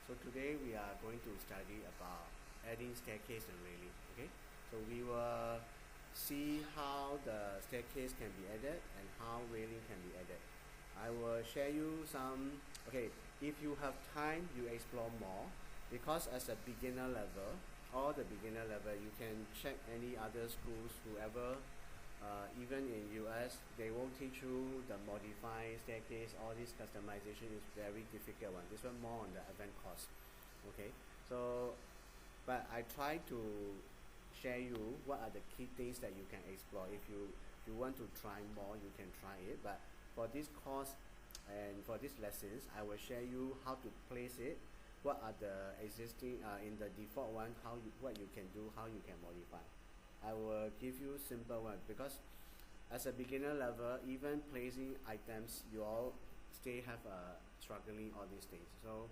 So today we are going to study about adding staircase and railing. Okay, so we will see how the staircase can be added and how railing can be added. I will share you some. Okay, if you have time, you explore more, because as a beginner level, all the beginner level, you can check any other schools, whoever. Even in US, they won't teach you the modified staircase. All this customization is very difficult one. This one more on the advanced course. Okay, so but I try to share you what are the key things that you can explore. If you want to try more, you can try it. But for this course and for these lessons, I will share you how to place it. What are the existing in the default one? What you can do, how you can modify. I will give you simple one, because as a beginner level, even placing items, you all still have struggling all these things. So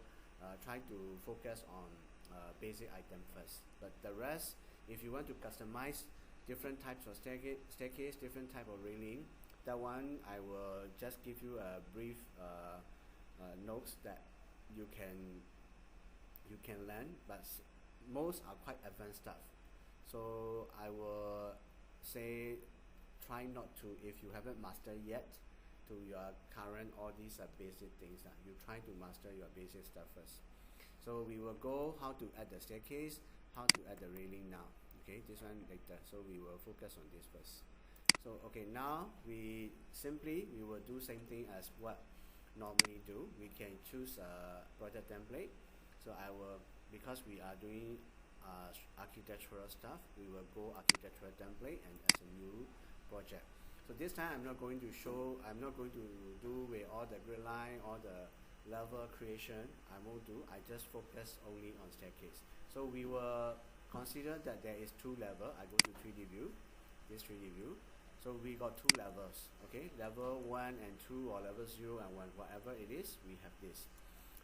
try to focus on basic item first. But the rest, if you want to customize different types of staircase, different type of railing, that one I will just give you a brief notes that you can learn, but most are quite advanced stuff. So I will say try not to, if you haven't mastered yet to your current all these basic things, you try to master your basic stuff first. So we will go how to add the staircase, how to add the railing now. Okay, this one later. So we will focus on this first. So okay, now we will do same thing as what normally do. We can choose a project template. So I will, because we are doing architectural stuff, we will go architectural template and as a new project. So this time I'm not going to do with all the grid line, all the level creation. I won't do. I just focus only on staircase. So we will consider that there is two level. I go to 3D view, this 3D view. So we got two levels. Okay, level 1 and 2, or level 0 and 1, whatever it is, we have this.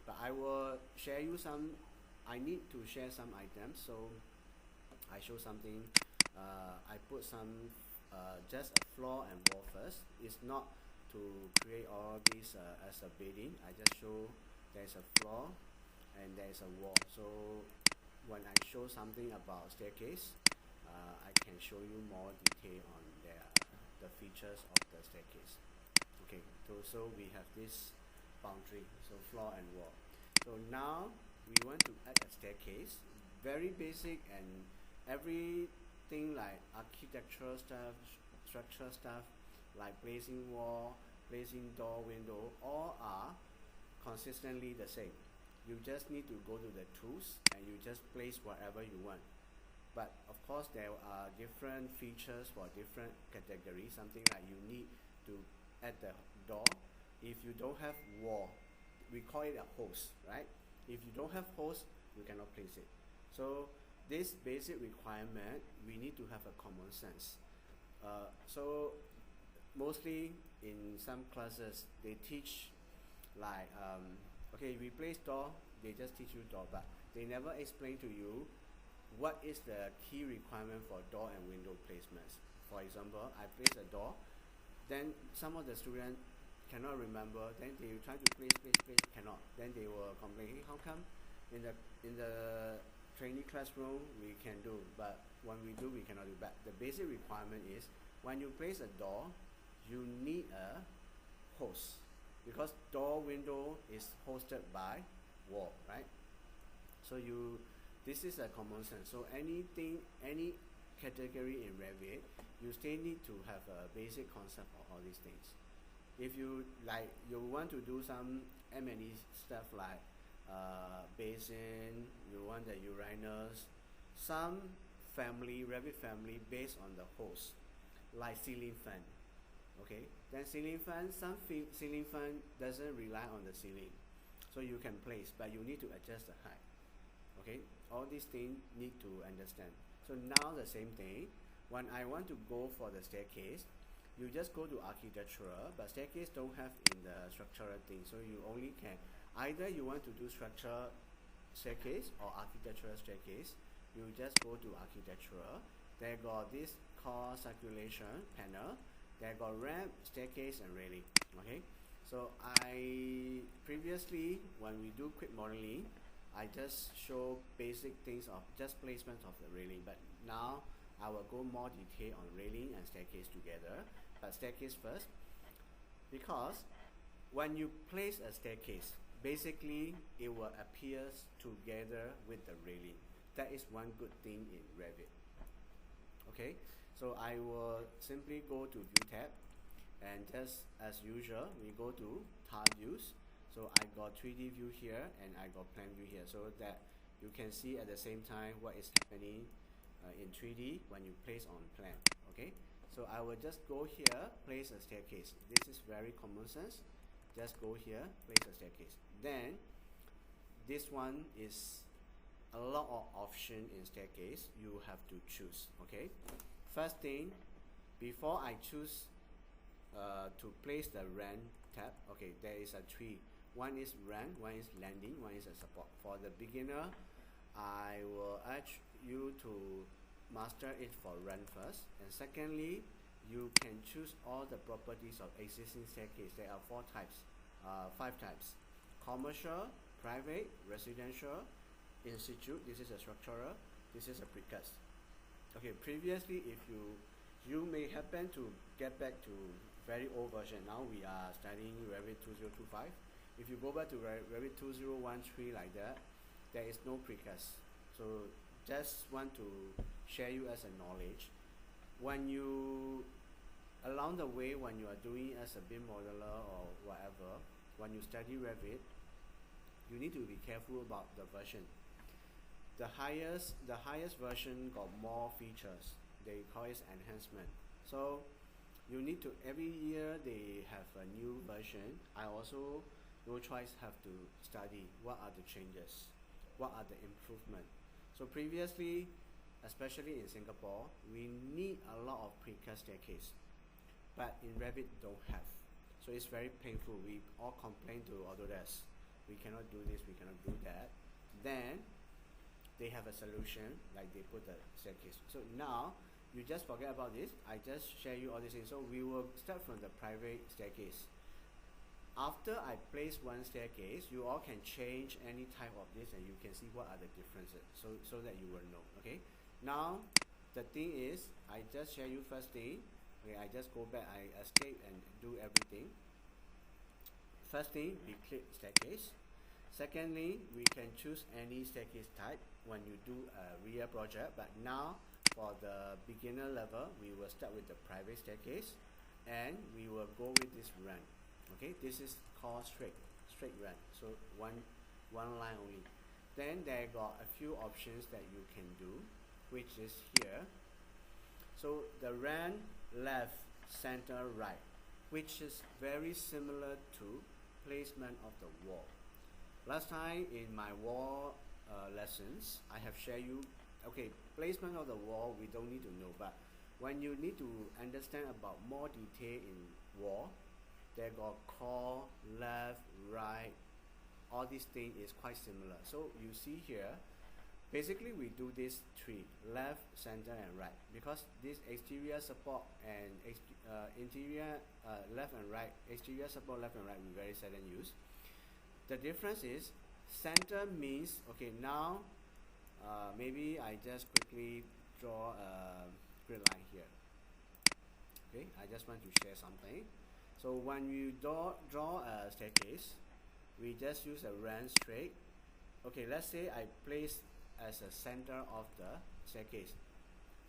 But I will share you some. I need to share some items, so I show something. I put some just a floor and wall first. It's not to create all these as a bedding. I just show there's a floor and there's a wall. So when I show something about staircase, I can show you more detail on the features of the staircase. Okay, so we have this boundary, so floor and wall. So now we want to add a staircase, very basic, and everything like architectural stuff, structural stuff, like placing wall, placing door, window, all are consistently the same. You just need to go to the tools and you just place whatever you want. But of course there are different features for different categories. Something like you need to add the door. If you don't have wall, we call it a host, right? If you don't have host, you cannot place it. So this basic requirement, we need to have a common sense. So mostly in some classes, they teach like, okay, we place door, they just teach you door, but they never explain to you what is the key requirement for door and window placements. For example, I place a door, then some of the students cannot remember, then they try to place, cannot. Then they will complain, hey, how come in the trainee classroom we can do, but when we do, we cannot do. But the basic requirement is, when you place a door, you need a host, because door, window is hosted by wall, right? So this is a common sense. So any category in Revit, you still need to have a basic concept of all these things. If you want to do some M&E stuff like basin, you want the urinals, some Revit family based on the host, like ceiling fan. Okay, then ceiling fan, some ceiling fan doesn't rely on the ceiling, so you can place, but you need to adjust the height. Okay, all these things need to understand. So now the same thing, when I want to go for the staircase, you just go to architectural, but staircase don't have in the structural thing. So you only can, either you want to do structural staircase or architectural staircase, you just go to architectural. They got this called circulation panel. They got ramp, staircase, and railing. Okay, so I previously, when we do quick modeling, I just show basic things of just placement of the railing, but now I will go more detail on railing and staircase together, but staircase first, because when you place a staircase, basically it will appear together with the railing. That is one good thing in Revit. Okay, so I will simply go to View tab, and just as usual, we go to Tile Views. So I got 3D view here and I got plan view here, so that you can see at the same time what is happening in 3D when you place on plan. Okay, so I will just go here, place a staircase. This is very common sense. Just go here, place a staircase. Then this one is a lot of option in staircase you have to choose. Okay, first thing, before I choose to place the run tab, okay, there is a three. One is run, one is landing, one is a support. For the beginner, I will urge you to master it for run first, and secondly, you can choose all the properties of existing staircase. There are five types: commercial, private, residential, in situ. This is a structural. This is a precast. Okay, previously, if you may happen to get back to very old version. Now we are studying Revit 2025. If you go back to Revit 2013 like that, there is no precast. So just want to share you as a knowledge. When you along the way, when you are doing as a BIM modeler or whatever, when you study Revit, you need to be careful about the version. The highest version got more features. They call it enhancement. So you need to, every year they have a new version. I also no choice have to study what are the changes, what are the improvement. So previously, especially in Singapore, we need a lot of precast staircase, but in Revit don't have. So it's very painful. We all complain to Autodesk, we cannot do this, we cannot do that. Then they have a solution, like they put the staircase. So now you just forget about this. I just share you all these things. So we will start from the private staircase. After I place one staircase, you all can change any type of this, and you can see what are the differences, so that you will know. Okay, now the thing is, I just share you first thing. Okay, I just go back, I escape and do everything. First thing, we click staircase. Secondly, we can choose any staircase type when you do a real project, but now for the beginner level, we will start with the private staircase, and we will go with this run. Okay, this is called straight run. So one line only. Then there got a few options that you can do, which is here. So the run left, center, right, which is very similar to placement of the wall. Last time in my wall lessons, I have shared you, okay, placement of the wall we don't need to know, but when you need to understand about more detail in wall, they got core, left, right, all these things is quite similar. So you see here, basically we do this three: left, center, and right, because this exterior support and interior left and right, exterior support left and right, we very seldom use. The difference is center means, okay, now maybe I just quickly draw a grid line here. Okay, I just want to share something. So when you draw a staircase, we just use a run straight. Okay, let's say I place as a center of the staircase.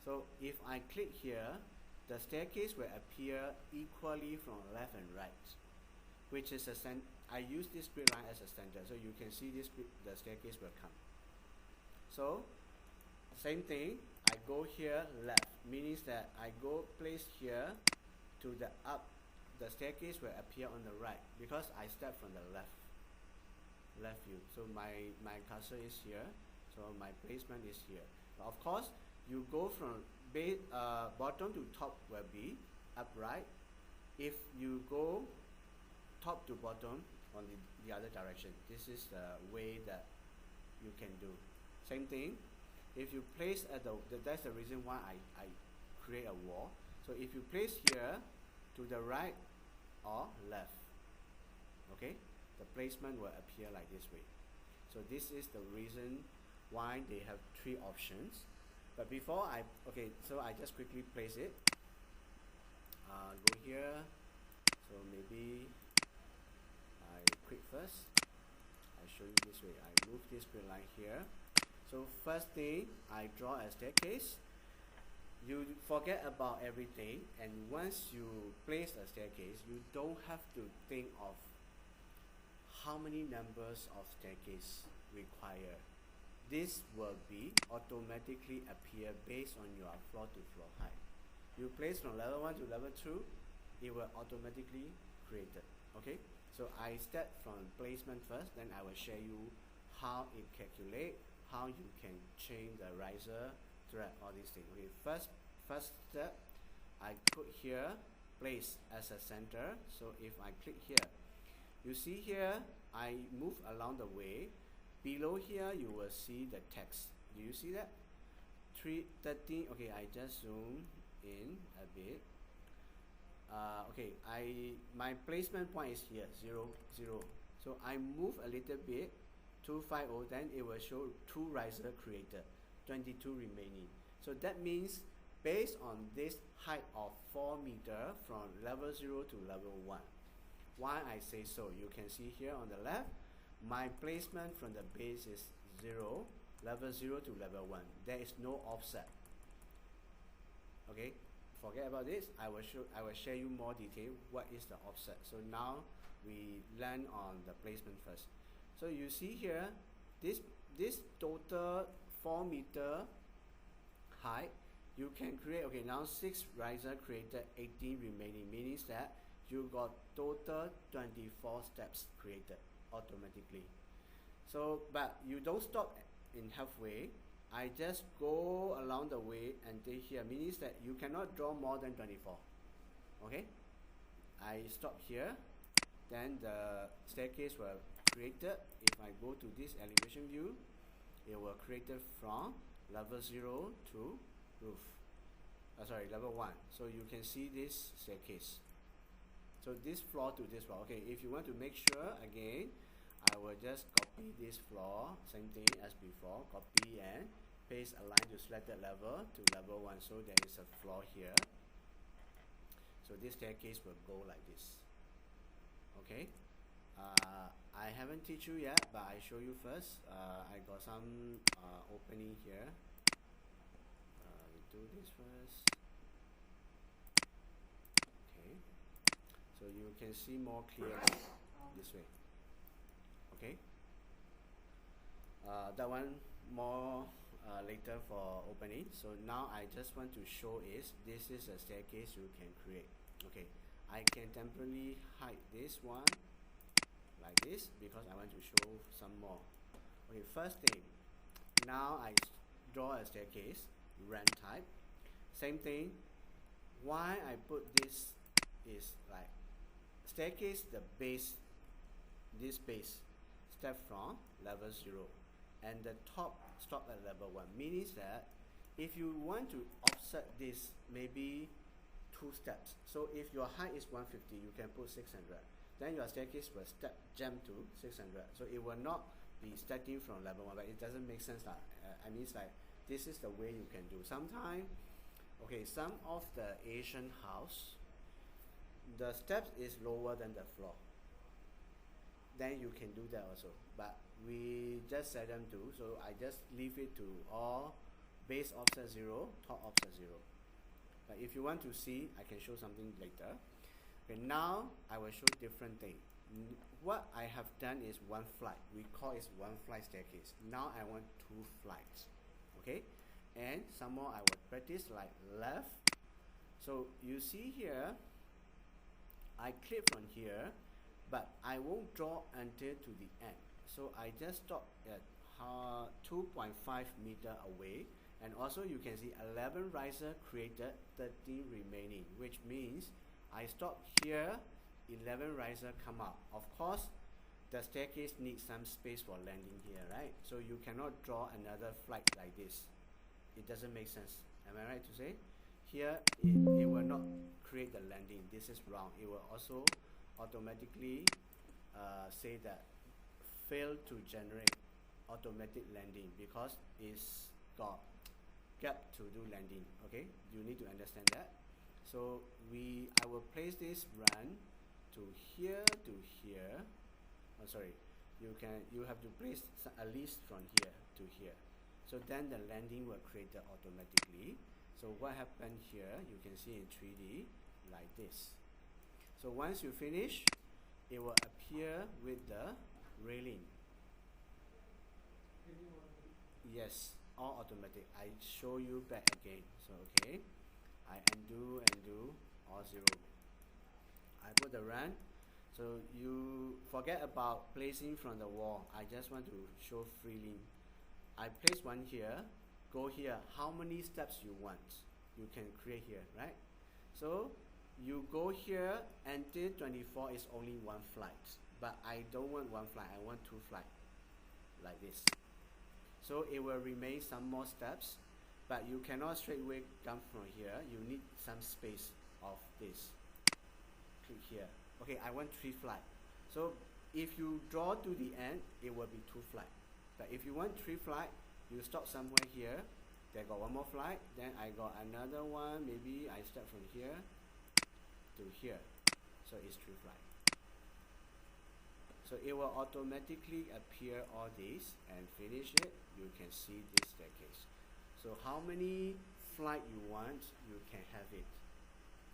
So if I click here, the staircase will appear equally from left and right, which is I use this grid line as a center, so you can see this the staircase will come. So same thing, I go here left, meaning that I go place here to the up. The staircase will appear on the right because I start from the left view. So my cursor is here, so my placement is here. But of course, you go from bottom to top will be upright. If you go top to bottom on the other direction, this is the way that you can do. Same thing, if you place at that's the reason why I create a wall. So if you place here to the right or left, okay, the placement will appear like this way. So this is the reason why they have 3 options. But before so I just quickly place it. Go here. So maybe I click first. I show you this way. I move this grid line here. So first thing, I draw a staircase. You forget about everything, and once you place a staircase, you don't have to think of how many numbers of staircase required. This will be automatically appear based on your floor to floor height. You place from level 1 to level 2, it will automatically created. Okay, so I start from placement first, then I will share you how it calculate, how you can change the riser, thread, all these things. Okay, first step, I put here place as a center. So if I click here, you see here I move along the way. Below here you will see the text. Do you see that? 313. Okay, I just zoom in a bit. Okay, my placement point is here 0 0. So I move a little bit, 250, then it will show 2 riser created, 22 remaining. So that means based on this height of 4 meter from level 0 to level 1. Why I say so? You can see here on the left, my placement from the base is 0, level 0 to level 1. There is no offset. Okay, forget about this. I will share you more detail what is the offset. So now we land on the placement first. So you see here, this total 4 meter height, you can create, okay, now 6 riser created, 18 remaining, meaning that you got total 24 steps created automatically. So, but you don't stop in halfway. I just go along the way until here, means that you cannot draw more than 24. Okay, I stop here, then the staircase will created. If I go to this elevation view, it will created from level 0 to roof. Level 1. So you can see this staircase. So this floor to this floor. Okay, if you want to make sure again, I will just copy this floor, same thing as before, copy and paste a line to selected level to level 1. So there is a floor here. So this staircase will go like this. Okay, I haven't teach you yet, but I show you first. I got some opening here. We do this first. Okay, so you can see more clearly this way. Okay, that one more later for opening. So now I just want to show is this is a staircase you can create. Okay, I can temporarily hide this one like this because I want to show some more. Okay, first thing, now I draw a staircase, run type. Same thing, why I put this is like staircase, the base, this base step from level 0 and the top stop at level 1, meaning that if you want to offset this maybe 2 steps, so if your height is 150, you can put 600, then your staircase will jump to 600, so it will not be starting from level 1, but it doesn't make sense. I mean, it's like this is the way you can do. Sometimes, okay, some of the Asian house, the steps is lower than the floor, then you can do that also, but we just seldom do, so I just leave it to all base offset 0, top offset 0. But if you want to see, I can show something later. Okay, now I will show different thing. What I have done is one flight. We call it one flight staircase. Now I want 2 flights. Okay, and some more I will practice like left. So you see here, I click from here, but I won't draw until to the end. So I just stop at 2.5 meter away, and also you can see 11 riser created, 13 remaining, which means I stop here, 11 riser come up. Of course, the staircase needs some space for landing here, right? So you cannot draw another flight like this. It doesn't make sense. Am I right to say? Here, it will not create the landing. This is wrong. It will also automatically say that fail to generate automatic landing because it's got gap to do landing. Okay, you need to understand that. So I will place this run to here to here. Oh, sorry, you have to place at least from here to here. So then the landing will create automatically. So what happened here, you can see in 3D like this. So once you finish, it will appear with the railing. Yes, all automatic. I show you back again. So okay, I undo, all 0. I put the run. So you forget about placing from the wall. I just want to show freely. I place one here, go here. How many steps you want? You can create here, right? So you go here until 24 is only 1 flight. But I don't want 1 flight, I want 2 flights. Like this. So it will remain some more steps, but you cannot straight away come from here. You need some space of this. Click here. Okay, I want 3 flights. So if you draw to the end, it will be 2 flights. But if you want 3 flights, you stop somewhere here. There got 1 more flight. Then I got another one. Maybe I start from here to here. So it's 3 flights. So it will automatically appear all these and finish it. You can see this staircase. So how many flight you want, you can have it.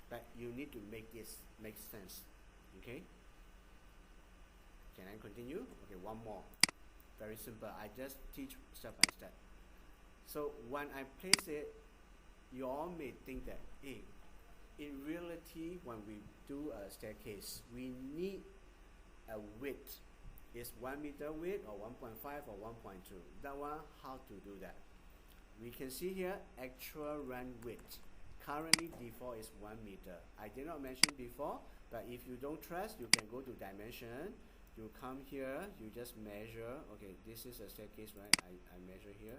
But you need to make this make sense. Okay? Can I continue? Okay, one more. Very simple. I just teach step by step. So when I place it, you all may think that, hey, in reality, when we do a staircase, we need a width. Is 1 meter width or 1.5 or 1.2? That one, how to do that? We can see here actual run width. Currently default is 1 meter. I did not mention before, but if you don't trust, you can go to dimension. You come here, you just measure. Okay, this is a staircase, right? I measure here.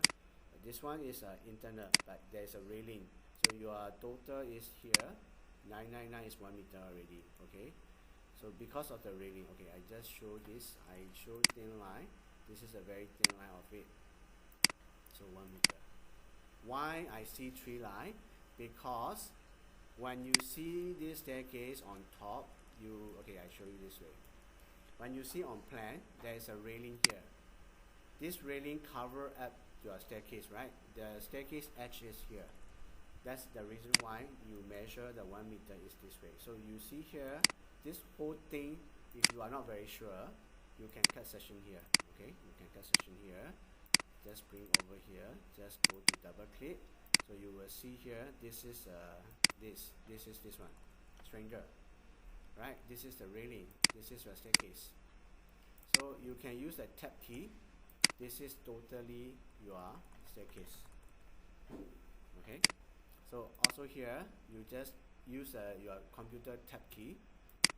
This one is internal, but there's a railing. So your total is here. 999 is 1 meter already. Okay. So because of the railing, okay, I just show this. I show thin line. This is a very thin line of it. So 1 meter. Why I see 3 line? Because when you see this staircase on top, okay, I show you this way. When you see on plan, there is a railing here. This railing cover up your staircase, right? The staircase edge is here. That's the reason why you measure the 1 meter is this way. So you see here, this whole thing, if you are not very sure, you can cut section here. Okay, you can cut section here. Just bring over here. Just go to double click. So you will see here. This is this one, stranger. Right. This is the railing. This is your staircase. So you can use the tab key. This is totally your staircase. Okay. So also here, you just use your computer tab key.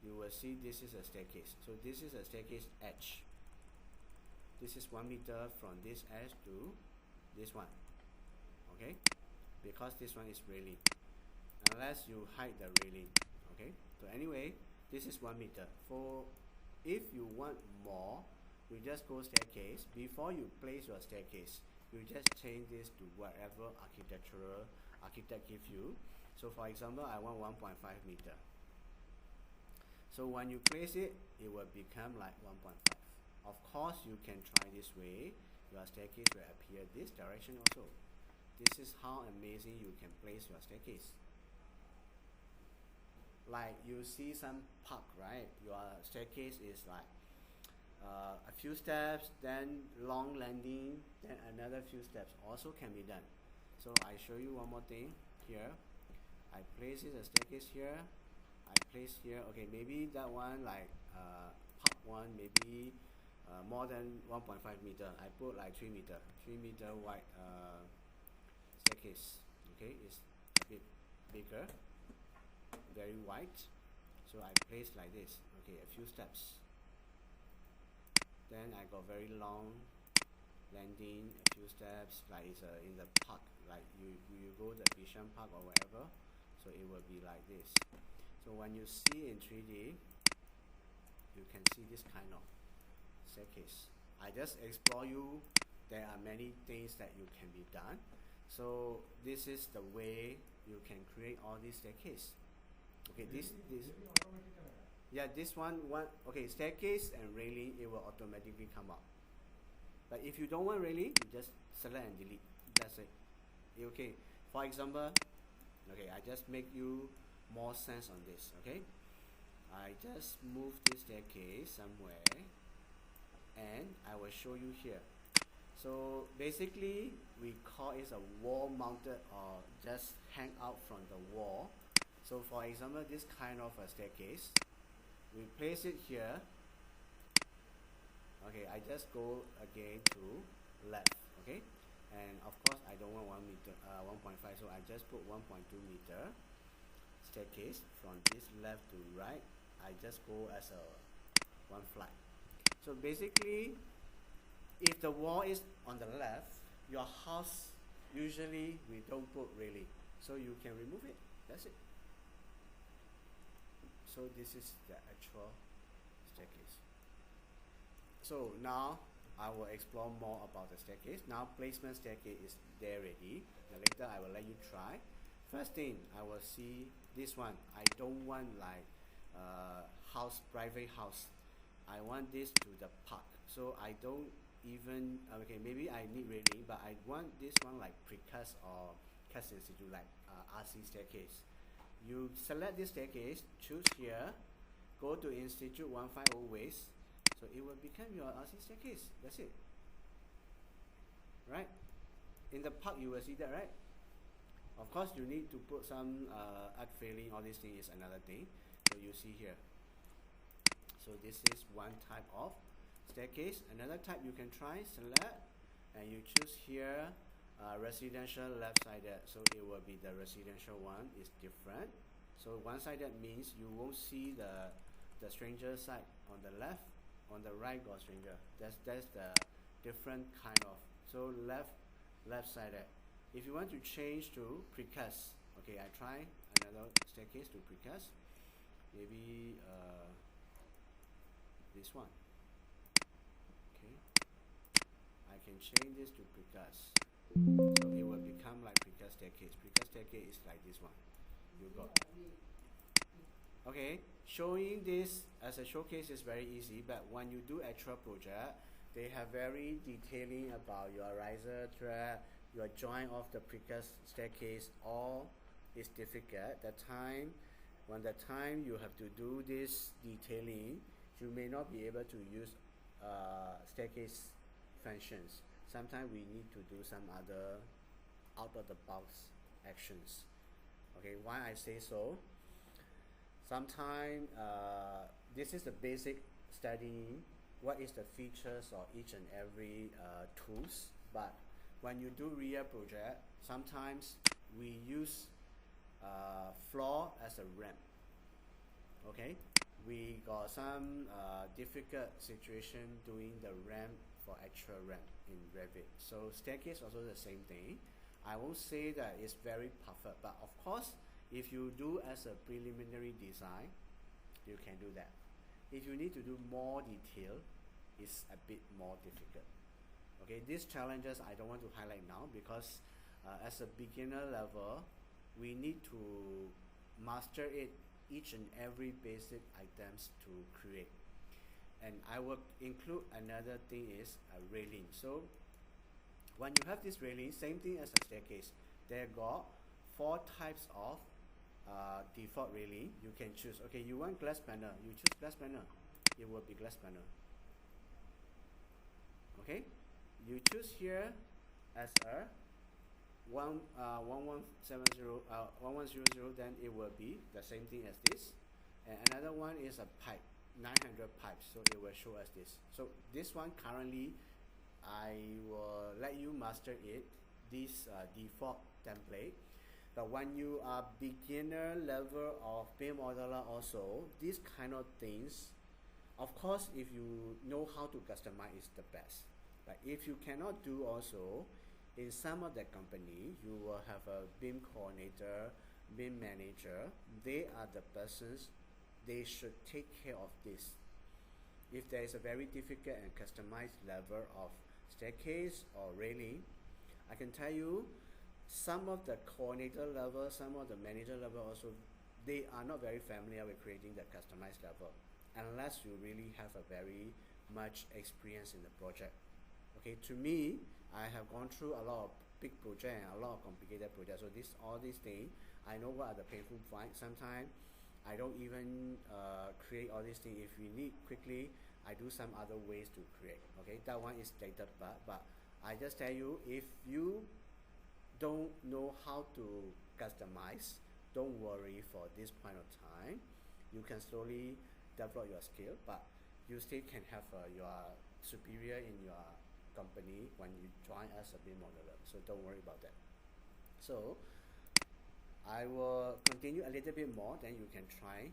You will see this is a staircase. So this is a staircase edge. This is 1 meter from this edge to this one. Okay? Because this one is railing. Unless you hide the railing. Okay? So anyway, this is 1 meter. For if you want more, you just go staircase. Before you place your staircase, you just change this to whatever architect give you. So for example, I want 1.5 meter. So when you place it, it will become like 1.5. Of course, you can try this way. Your staircase will appear this direction also. This is how amazing you can place your staircase. Like you see some park, right? Your staircase is like a few steps, then long landing, then another few steps. Also can be done. So I show you one more thing here. I place it a staircase here. I place here. Okay, maybe that one like part 1 maybe more than 1.5 meter. I put like 3 meter. 3 meter wide staircase. Okay, it's a bit bigger, very wide. So I place like this. Okay, a few steps. Then I got very long landing, a few steps, like it's in the park, like you go to Bishan Park or whatever. So it will be like this. So when you see in 3D, you can see this kind of staircase. I just explore you there are many things that you can be done. So this is the way you can create all these staircase. Okay, this yeah, this one okay, staircase and railing, it will automatically come up. But if you don't want railing, you just select and delete. That's it. Okay, for example, okay, I just make you more sense on this. Okay, I just move this staircase somewhere and I will show you here. So basically we call it a wall mounted or just hang out from the wall. So for example, this kind of a staircase, we place it here. Okay, I just go again to left. Okay, and of course I don't want 1 meter, 1.5, so I just put 1.2 meter staircase from this left to right. I just go as a one flight. So basically, if the wall is on the left, your house usually we don't put railing, so you can remove it. That's it. So this is the actual staircase. So now I will explore more about the staircase. Now placement staircase is there already. Later I will let you try. First thing, I will see this one. I don't want like house, private house. I want this to the park. So I don't even, okay, maybe I need railing, but I want this one like precast or cast in situ, like RC staircase. You select this staircase, choose here, go to Institute 150 ways, so it will become your RC staircase. That's it. Right? In the park you will see that, right? Of course you need to put some art failing, all these things is another thing. So you see here. So this is one type of staircase. Another type you can try, select, and you choose here residential left-sided. So it will be the residential one is different. So one-sided means you won't see the stranger side on the left, on the right got stranger. That's the different kind of. So left-sided. If you want to change to precast, okay, I try another staircase to precast. Maybe this one. Okay, I can change this to precast, so it will become like precast staircase. Precast staircase is like this one. You got. Okay, showing this as a showcase is very easy, but when you do actual project, they have very detailing about your riser thread, your joint of the precast staircase. All is difficult. When the time you have to do this detailing, you may not be able to use staircase functions. Sometimes we need to do some other out of the box actions. Okay, why I say so? Sometimes this is the basic studying what is the features of each and every tools, but when you do real project, sometimes we use floor as a ramp. Okay, we got some difficult situation doing the ramp for actual ramp in Revit. So staircase also the same thing. I won't say that it's very perfect, but of course, if you do as a preliminary design, you can do that. If you need to do more detail, it's a bit more difficult. Okay, these challenges I don't want to highlight now because as a beginner level, we need to master it, each and every basic items to create. And I will include another thing is a railing. So when you have this railing, same thing as a staircase, there got 4 types of default railing. You can choose. Okay, you want glass panel, you choose glass panel, it will be glass panel. Okay, you choose here as a 1100, then it will be the same thing as this. And another one is a pipe, 900 pipes, so it will show us this. So this one currently I will let you master it, this default template. But when you are beginner level of BIM modeler also, these kind of things, of course if you know how to customize is the best. But if you cannot do also, in some of the company, you will have a BIM coordinator, BIM manager. They are the persons, they should take care of this. If there is a very difficult and customized level of staircase or railing, I can tell you some of the coordinator level, some of the manager level also, they are not very familiar with creating the customized level unless you really have a very much experience in the project. Okay, to me, I have gone through a lot of big projects and a lot of complicated projects. So all these things, I know what are the painful points. Sometimes I don't even create all these things. If we need quickly, I do some other ways to create. Okay, that one is later part. But I just tell you, if you don't know how to customize, don't worry for this point of time. You can slowly develop your skill, but you still can have your superior in your company when you join as a BIM modeler. So don't worry about that. So I will continue a little bit more, then you can try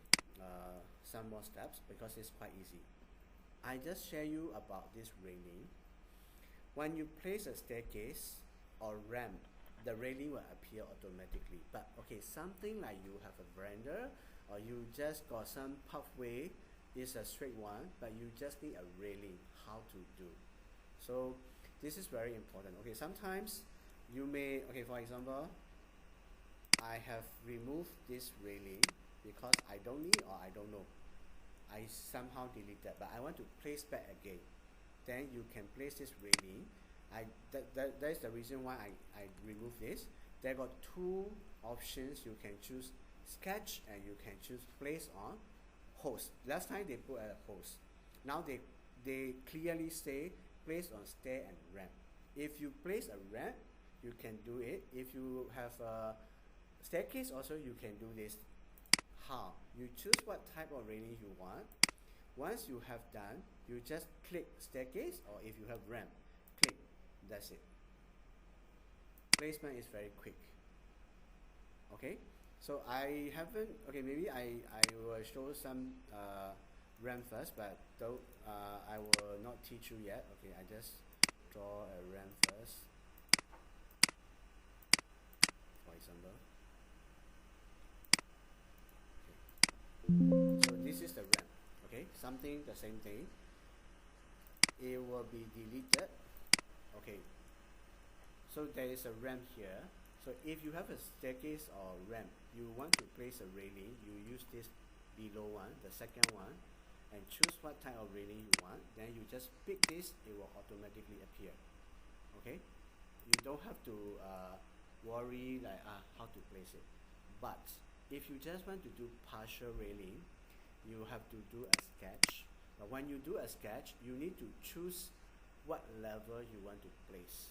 some more steps because it's quite easy. I just share you about this railing. When you place a staircase or ramp, the railing will appear automatically. But okay, something like you have a veranda or you just got some pathway, is a straight one, but you just need a railing, how to do. So this is very important. Okay, sometimes you may, okay, for example, I have removed this railing because I don't need or I don't know. I somehow deleted, but I want to place back again. Then you can place this railing. That is the reason why I remove this. There got two options. You can choose sketch and you can choose place on host. Last time they put a host. Now they clearly say place on stair and ramp. If you place a ramp, you can do it. If you have a staircase also, you can do this. How? You choose what type of railing you want. Once you have done, you just click staircase, or if you have ramp, click. That's it. Placement is very quick. Okay, so I haven't, okay, maybe I will show some ramp first, but though I will not teach you yet. Okay, I just draw a ramp first, for example. Okay. So this is the ramp. Okay, something the same thing. It will be deleted. Okay, so there is a ramp here. So if you have a staircase or ramp, you want to place a railing, you use this below one, the second one, and choose what type of railing you want. Then you just pick this, it will automatically appear. Okay, you don't have to worry like how to place it. But if you just want to do partial railing, you have to do a sketch. But when you do a sketch, you need to choose what level you want to place.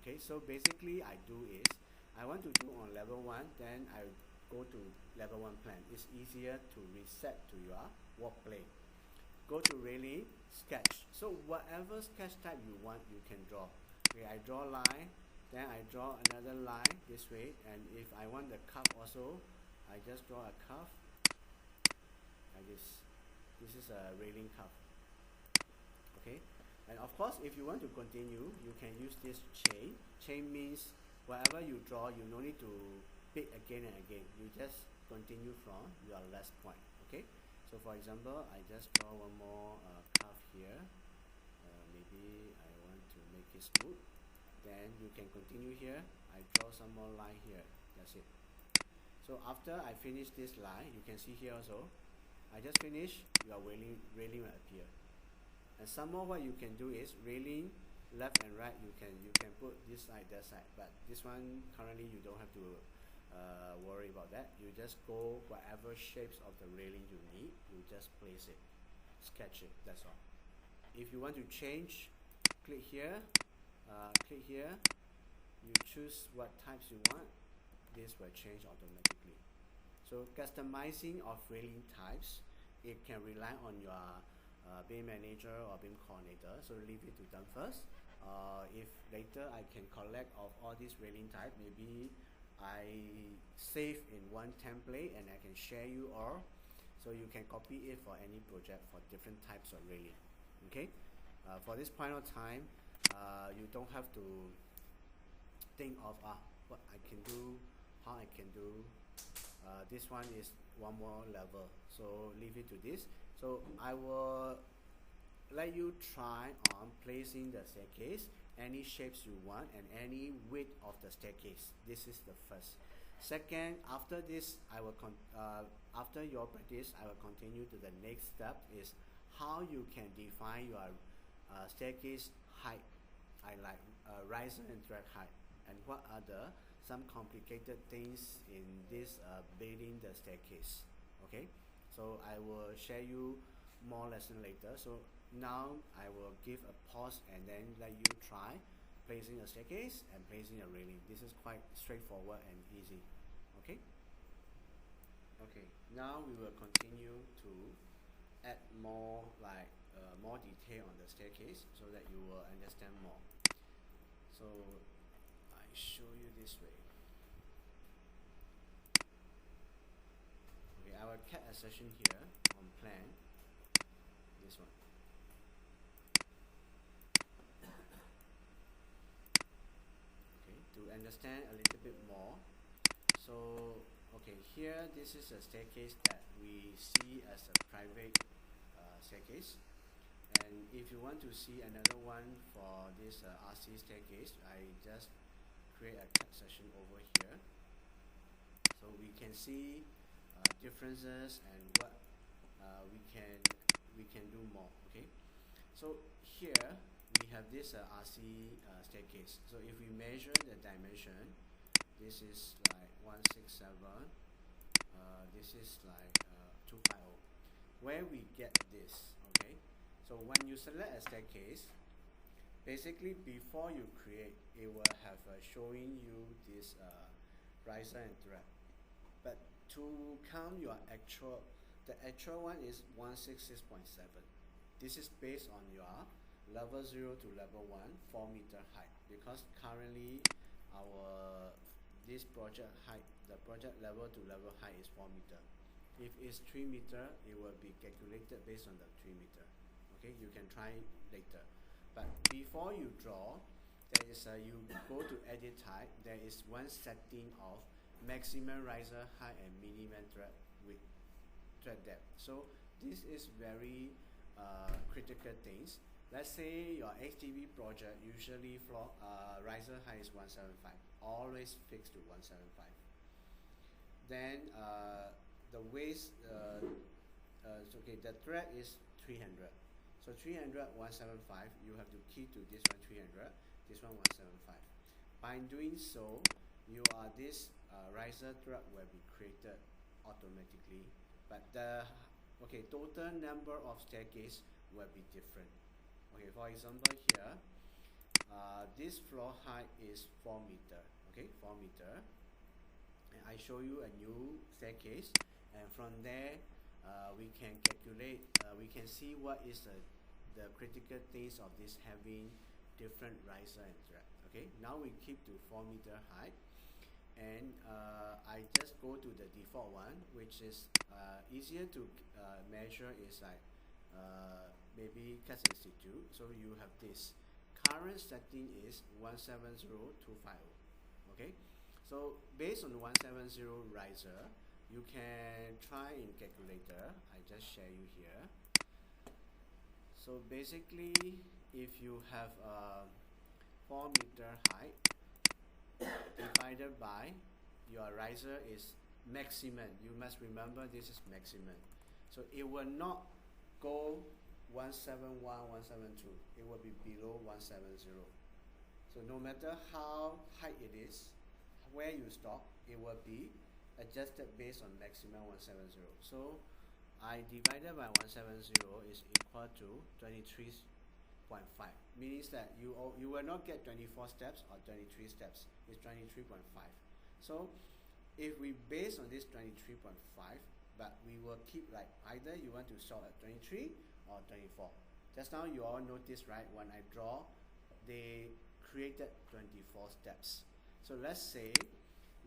Okay, so basically I do is I want to do on level 1, then I go to level 1 plan. It's easier to reset to your work plane. Go to railing, sketch. So whatever sketch type you want, you can draw. Okay, I draw line, then I draw another line this way, and if I want the curve also, I just draw a curve like this. This is a railing curve. Okay, and of course if you want to continue, you can use this chain. Chain means whatever you draw, you no need to pick again and again. You just continue from your last point. Okay, so for example, I just draw one more curve here. Maybe I want to make it smooth. Then you can continue here. I draw some more line here. That's it. So after I finish this line, you can see here also, I just finish, your railing will appear. And some more what you can do is railing left and right, you can put this side, that side, but this one currently you don't have to worry about that. You just go whatever shapes of the railing you need, you just place it, sketch it, that's all. If you want to change, click here, you choose what types you want, this will change automatically. So customizing of railing types, it can rely on your BIM manager or BIM coordinator, so leave it to them first. If later I can collect of all these railing type, maybe I save in one template and I can share you all, so you can copy it for any project for different types of railing. Okay, for this point of time, you don't have to think of what I can do, how I can do. This one is one more level, so leave it to this. So I will let you try on placing the staircase any shapes you want and any width of the staircase. This is the first. Second, after this, after your practice, I will continue to the next step is how you can define your staircase height. I like riser and thread height, and what are some complicated things in this building the staircase. Okay, so I will share you more lesson later. So now I will give a pause and then let you try placing a staircase and placing a railing. This is quite straightforward and easy. Okay. Okay. Now we will continue to add more more detail on the staircase so that you will understand more. So I show you this way. Okay, I will cut a section here on plan. This one. Okay, to understand a little bit more. So okay, here this is a staircase that we see as a private staircase. And if you want to see another one for this RC staircase, I just create a cut section over here, so we can see differences and what we can do more. Okay, so here we have this RC staircase. So if we measure the dimension, this is like 167. This is like 250. Where we get this? Okay. So when you select a staircase, basically before you create, it will have showing you this riser and thread. But to count your the actual one is 166.7. This is based on your level 0 to level 1 4 meter height, because currently this project height, the project level to level height is 4 meter. If it's 3 meter, it will be calculated based on the 3 meter. Okay, you can try later. But before you draw, there is you go to edit type. There is one setting of maximum riser height and minimum thread width, thread depth. So this is very critical things. Let's say your HDB project usually floor riser height is 175. Always fixed to 175. Then the waist, okay, the thread is 300. So 300, 175, you have to key to this one 300, this one 175. By doing so, this riser thread will be created automatically, but the total number of staircase will be different. Okay, for example here, this floor height is 4 meter. Okay, 4 meter, and I show you a new staircase, and from there we can calculate. We can see what is the critical things of this having different riser and thread. Okay, now we keep to 4 meter height, and I just go to the default one, which is easier to measure. Is like maybe Cast Institute. So you have this current setting is 170250. Okay, so based on 170 riser, you can try in calculator. I just share you here. So basically, if you have a 4 meter height divided by your riser is maximum. You must remember this is maximum. So it will not go 171, 172. It will be below 170. So no matter how high it is, where you stop, it will be adjusted based on maximum 170. So I divided by 170 is equal to 23.5. Means that you will not get 24 steps or 23 steps. It's 23.5. So if we base on this 23.5, but we will keep like either you want to solve at 23 or 24. Just now you all notice, right? When I draw, they created 24 steps. So let's say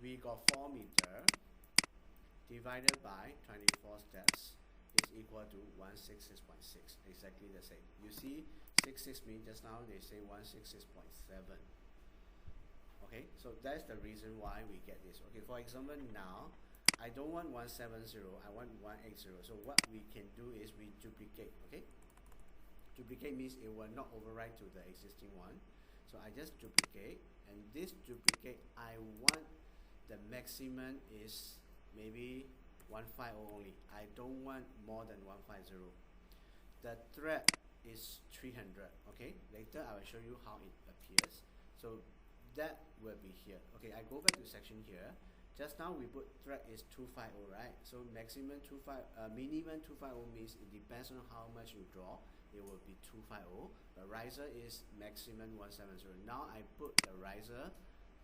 we got 4 meter divided by 24 steps is equal to 166.6. Exactly the same. You see 66 means just now they say 166.7. Okay, so that's the reason why we get this. Okay, for example, now I don't want 170, I want 180. So what we can do is we duplicate. Okay, duplicate means it will not overwrite to the existing one. So I just duplicate, and this duplicate I want the maximum is maybe 150 only. I don't want more than 150. The thread is 300. Okay, later I will show you how it appears. So that will be here. Okay, I go back to section here. Just now we put thread is 250, right? So maximum 250, minimum 250 means it depends on how much you draw. It will be 250. The riser is maximum 170. Now I put the riser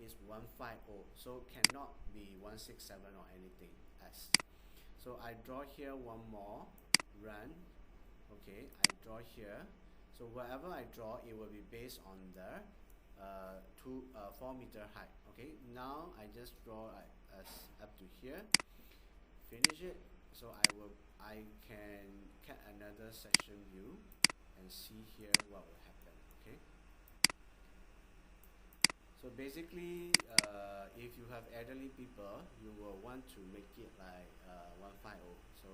is 150, so cannot be 167 or anything else. So I draw here one more, run. Okay, I draw here. So whatever I draw, it will be based on the 4 meter height. Okay, now I just draw up to here, finish it. So I can cut another section view and see here what will happen. Okay, so basically if you have elderly people, you will want to make it like 150. So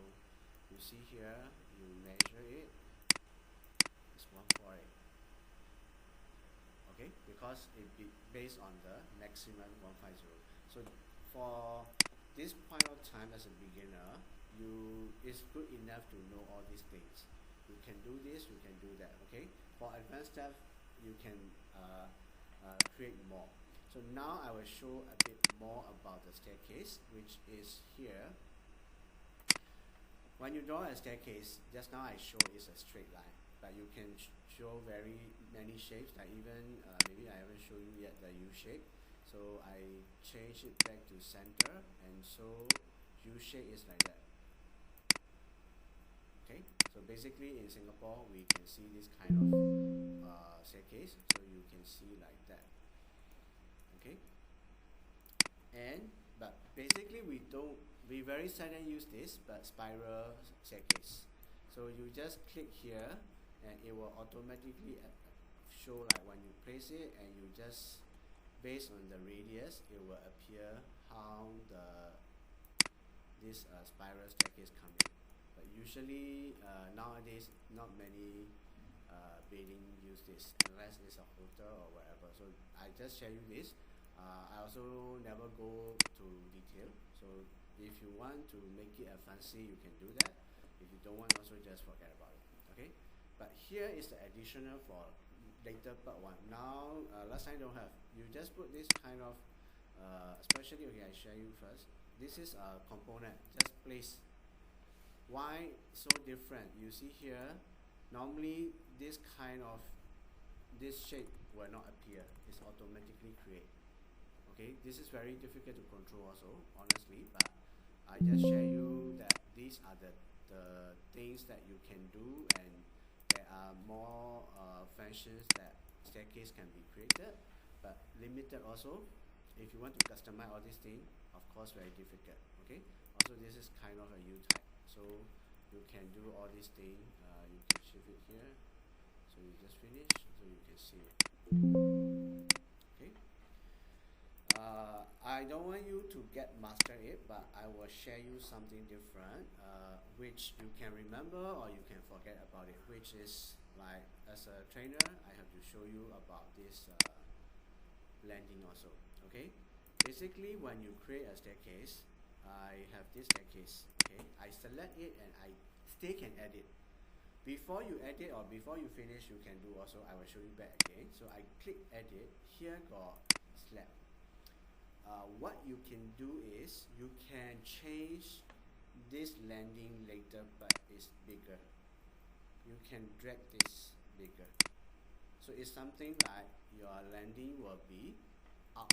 you see here, you measure it, it's 148. Okay, because it be based on the maximum 150. So for this point of time as a beginner, it's good enough to know all these things. You can do this, you can do that. Okay, for advanced stuff, you can create more. So now I will show a bit more about the staircase, which is here. When you draw a staircase, just now I show is a straight line, but you can show very many shapes. Like even maybe I haven't shown you yet the U shape. So I change it back to center, and so U shape is like that. Okay, so basically in Singapore we can see this kind of staircase. So you can see like that. Okay, but basically we very seldom use this, but spiral staircase. So you just click here, and it will automatically show like when you place it, and you just based on the radius, it will appear how this spiral staircase coming. But usually nowadays not many building use this unless it's a hotel or whatever. So I just share you this. I also never go to detail. So if you want to make it a fancy, you can do that. If you don't want, also just forget about it. Okay. But here is the additional for later part one. Now last time don't have. You just put this kind of especially, okay, I share you first. This is a component, just place. Why so different? You see here, normally this shape will not appear. It's automatically create. Okay, this is very difficult to control also, honestly, but I just share you that these are the things that you can do, and there are more functions that staircase can be created, but limited also. If you want to customize all these things, of course very difficult. Okay, also this is kind of a U type, so you can do all these things. You can shift it here, so you just finish, so you can see it. Okay, I don't want you to get master it, but I will share you something different, which you can remember or you can forget about it, which is like as a trainer, I have to show you about this landing also. Okay, basically when you create a staircase, I have this staircase. Okay, I select it and I still can edit. Before you edit or before you finish, you can do also. I will show you back again. So I click edit. Here got slab. What you can do is you can change this landing later, but it's bigger. You can drag this bigger. So it's something like your landing will be up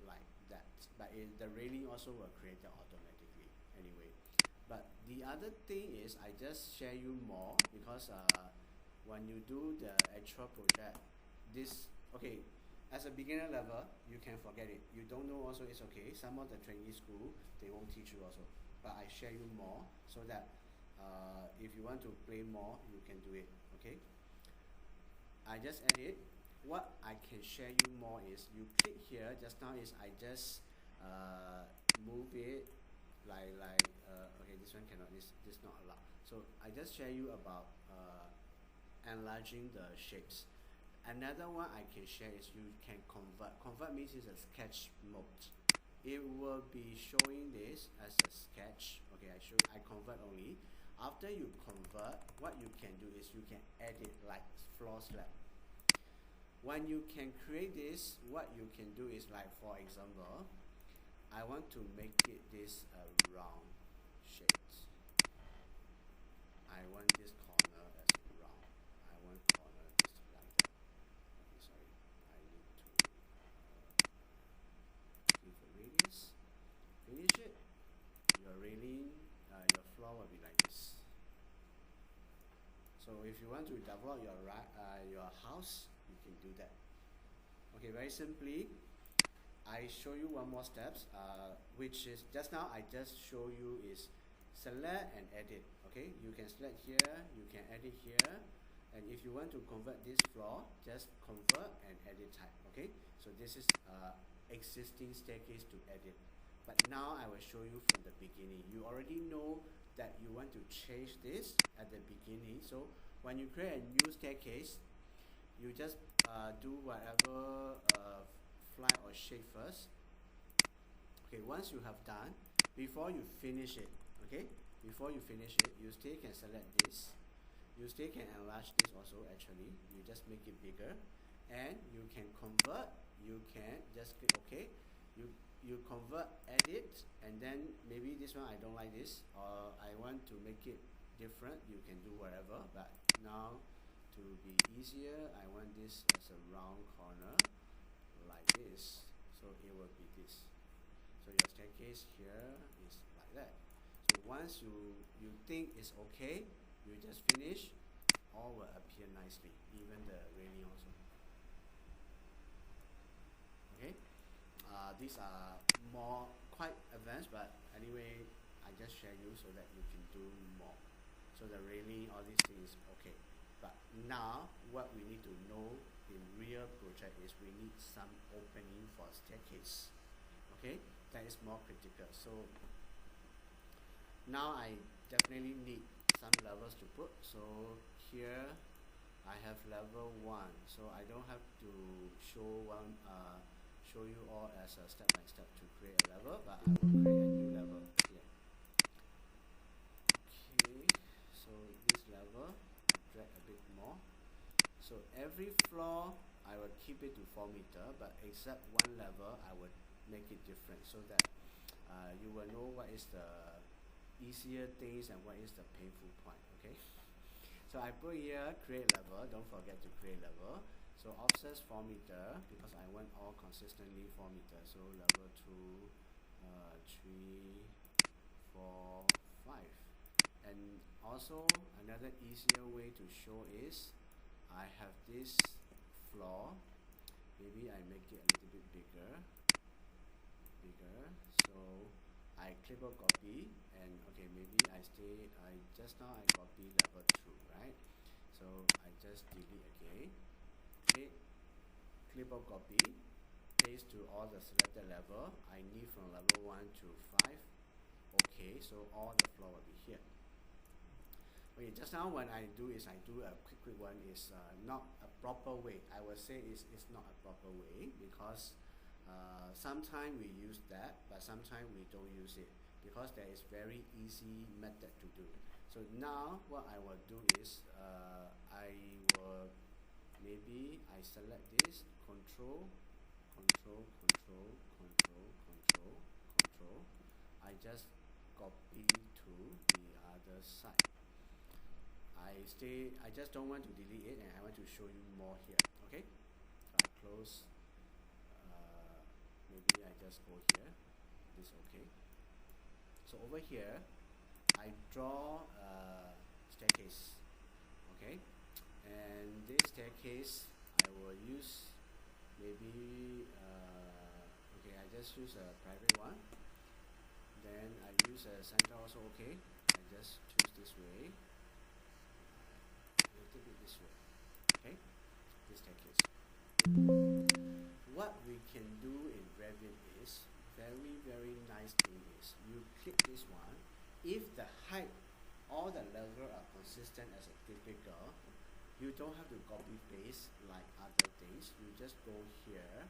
like that, but the railing also will create it automatically anyway. But the other thing is I just share you more because when you do the actual project, this, okay, as a beginner level, you can forget it. You don't know also, it's okay. Some of the training school, they won't teach you also. But I share you more so that if you want to play more, you can do it. Okay. I just edit. What I can share you more is you click here. Just now is I just move it like okay, this one cannot. This not allowed. So I just share you about enlarging the shapes. Another one I can share is you can convert. Convert means it's a sketch mode. It will be showing this as a sketch. Okay, I convert only. After you convert, what you can do is you can edit like floor slab. When you can create this, what you can do is like, for example, I want to make it this round shape. I want this corner as round. I want corner just like that. Okay, sorry, I need to give a radius. Finish it. Your railing, your floor will be like this. So if you want to develop your house, you can do that. Okay, very simply, I show you one more steps, which is just now I just show you is select and edit. Okay, you can select here, you can edit here, and if you want to convert this floor, just convert and edit type. Okay, so this is existing staircase to edit. But now I will show you from the beginning. You already know that you want to change this at the beginning. So when you create a new staircase, you just do whatever fly or shape first. Okay, once you have done, before you finish it, okay, before you finish it, you still can select this. You still can enlarge this also. Actually, you just make it bigger, and you can convert. You can just click OK. You convert, edit, and then maybe this one I don't like this, or I want to make it different. You can do whatever, but now to be easier, I want this as a round corner like this, so it will be this. So your staircase here is like that. So once you think it's okay, you just finish, all will appear nicely, even the railing also. Okay, these are quite advanced, but anyway, I just share you so that you can do more. So the railing, all these things, okay. But now, what we need to know in real project is we need some opening for staircase. Okay, that is more critical. So now I definitely need some levels to put. So here I have level 1, so I don't have to show you all as a step by step to create a level, but I will create a new level here. Okay, so this level I drag a bit more. So every floor I will keep it to 4 meter, but except one level I will make it different so that you will know what is the easier things and what is the painful point. Okay, so I put here create level. Don't forget to create level. So offset 4 meter because I want all consistently 4 meter. So level 2, 3, 4, 5. And also another easier way to show is I have this floor. Maybe I make it a little bit bigger. So I clipboard copy, and okay, maybe just now I copy level 2, right? So I just delete again. Okay, clipboard copy, paste to all the selected level. I need from level 1 to 5. Okay, so all the floor will be here. Okay, just now when I do is I do a quick one is not a proper way. I will say it's not a proper way because sometimes we use that, but sometimes we don't use it because there is very easy method to do. So now what I will do is maybe I select this, control. I just copy to the other side. I just don't want to delete it, and I want to show you more here. Okay, so I close. Maybe I just go here. This okay. So over here, I draw a staircase. Okay. And this staircase I will use maybe okay, I just use a private one, then I use a center also. Okay, I just choose this way, a little bit this way. Okay, this staircase. What we can do in Revit is very nice thing is you click this one. If the height, all the level are consistent as a typical, you don't have to copy paste like other things. You just go here.